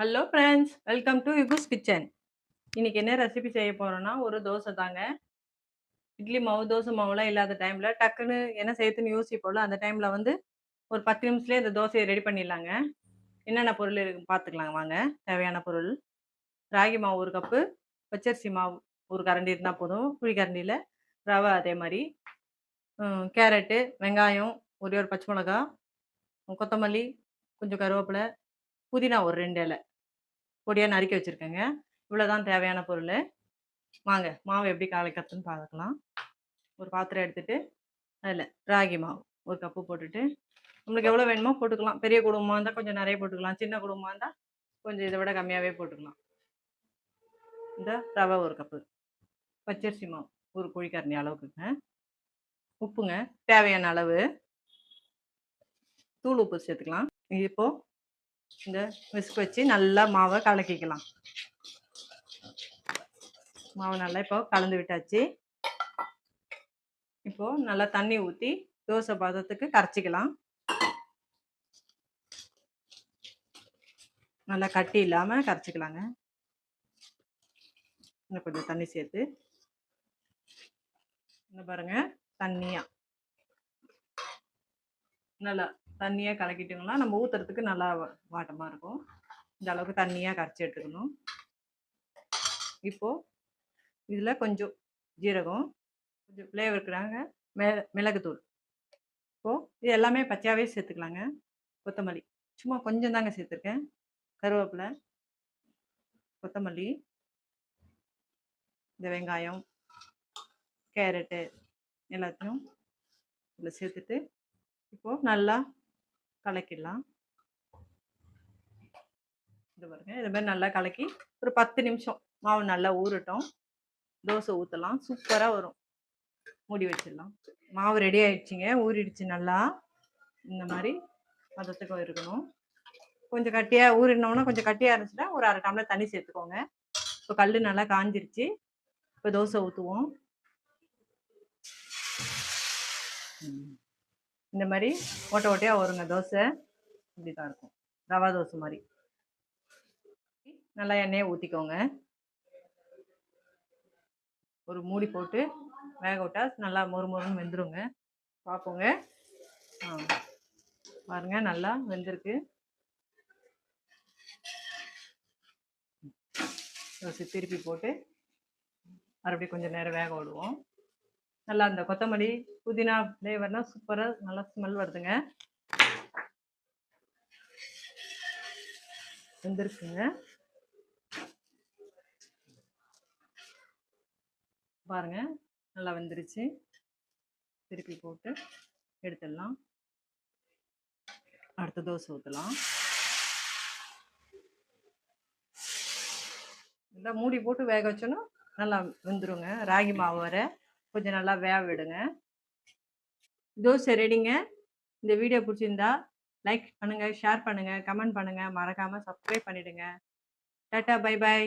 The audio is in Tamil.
ஹலோ ஃப்ரெண்ட்ஸ், வெல்கம் டு யுகுஸ் கிச்சன். இன்னைக்கு என்ன ரெசிபி செய்ய போறோம்னா, ஒரு தோசை தாங்க. இட்லி மாவு, தோசை மாவுலாம் இல்லாத டைம்ல டக்குன்னு என்ன செய்யறதுன்னு யோசிப்போம்ல, அந்த டைம்ல வந்து ஒரு 10 நிமிஷத்துலயே இந்த தோசைய ரெடி பண்ணிடலாங்க. என்னென்ன பொருள் இருக்குன்னு பார்த்துக்கலாம் வாங்க. தேவையான பொருள்: ராகி மாவு 1 கப்பு, பச்சரிசி மாவு 1 கரண்டி இருந்தா போதும். குழி கரண்டியில ரவை அதே மாரி, கேரட்டு, வெங்காயம், ஒரே ஒரு பச்சை மிளகா, கொத்தமல்லி, கொஞ்சம் கருவேப்பிலை, புதினா ஒரு 2 இலை பொடியா நறுக்கி வச்சிருக்கேங்க. இவ்வளோதான் தேவையான பொருளு. வாங்க மாவு எப்படி கலக்கிறதுன்னு பார்க்கலாம். ஒரு பாத்திரம் எடுத்துட்டு அதில் ராகி மாவு 1 கப்பு போட்டுட்டு, நம்மளுக்கு எவ்வளோ வேணுமோ போட்டுக்கலாம். பெரிய குடும்பமாக இருந்தால் கொஞ்சம் நிறைய போட்டுக்கலாம். சின்ன குடும்பமாக இருந்தால் கொஞ்சம் இதை விட கம்மியாகவே போட்டுக்கலாம். இந்த ரவை 1 கப்பு, பச்சரிசி மாவு 1 குழிக்கரண்டி அளவுக்குங்க, உப்புங்க தேவையான அளவு, தூள் உப்பு சேர்த்துக்கலாம். இப்போ இந்த விஸ்க் வச்சு நல்லா மாவை கலக்கிக்கலாம். மாவு நல்லா இப்போ கலந்து விட்டாச்சு. இப்போ நல்லா தண்ணி ஊற்றி தோசை பதத்துக்கு கரைச்சிக்கலாம். நல்லா கட்டி இல்லாமல் கரைச்சிக்கலாங்க. இன்னும் கொஞ்சம் தண்ணி சேர்த்து இன்னும் பாருங்க, தண்ணியாக நல்லா தண்ணியாக கலக்கிட்டோம்னா நம்ம ஊற்றுறதுக்கு நல்லா வாட்டமாக இருக்கும். இந்த அளவுக்கு தண்ணியாக கரைச்சி எடுத்துக்கணும். இப்போது இதில் கொஞ்சம் ஜீரகம், கொஞ்சம் ஃப்ளேவருக்குறாங்க மிளகுத்தூள். இப்போது இது எல்லாமே பச்சையாகவே சேர்த்துக்கலாங்க. கொத்தமல்லி சும்மா கொஞ்சம் தாங்க சேர்த்துருக்கேன். கருவேப்பிலை, கொத்தமல்லி, இந்த வெங்காயம், கேரட்டு எல்லாத்தையும் இதில் சேர்த்துட்டு இப்போது நல்லா கலக்கிடலாம். இது பாருங்க, இது மாதிரி நல்லா கலக்கி ஒரு 10 நிமிஷம் மாவு நல்லா ஊறட்டும். தோசை ஊற்றலாம், சூப்பராக வரும். மூடி வச்சிடலாம். மாவு ரெடி ஆயிடுச்சுங்க, ஊறிடுச்சு நல்லா. இந்த மாதிரி பதத்துக்கு இருக்கணும். கொஞ்சம் கட்டியாக ஊறினோன்னா கொஞ்சம் கட்டியாக இருந்துச்சுன்னா ஒரு 1/2 டம்ளர் தண்ணி சேர்த்துக்கோங்க. இப்போ கல் நல்லா காஞ்சிருச்சு. இப்போ தோசை ஊற்றுவோம். இந்த மாதிரி ஓட்டை ஓட்டையாக வருங்க தோசை. இப்படி தான் இருக்கும், ரவா தோசை மாதிரி. நல்லா எண்ணெயை ஊற்றிக்கோங்க. ஒரு மூடி போட்டு வேக விட்டா நல்லா மொறு மொறுன்னு வெந்துருங்க. பார்ப்போங்க. பாருங்க, நல்லா வெந்திருக்கு. திருப்பி போட்டு மறுபடியும் கொஞ்சம் நேரம் வேக விடுவோம். நல்லா அந்த கொத்தமல்லி புதினா ஃப்ளேவர்னா சூப்பராக நல்லா ஸ்மெல் வருதுங்க. வெந்திருக்குங்க. பாருங்க, நல்லா வெந்துருச்சு. திருப்பி போட்டு எடுத்துடலாம். அடுத்த தோசை ஊற்றலாம். நல்லா மூடி போட்டு வேக வச்சோன்னா நல்லா வெந்துருங்க. ராகி மாவு வர கொஞ்சம் நல்லா வேக விடுங்க. தோசை ரெடிங்க. இந்த வீடியோ பிடிச்சிருந்தா லைக் பண்ணுங்கள், ஷேர் பண்ணுங்கள், கமெண்ட் பண்ணுங்கள். மறக்காமல் சப்ஸ்கிரைப் பண்ணிவிடுங்க. Tata, bye bye.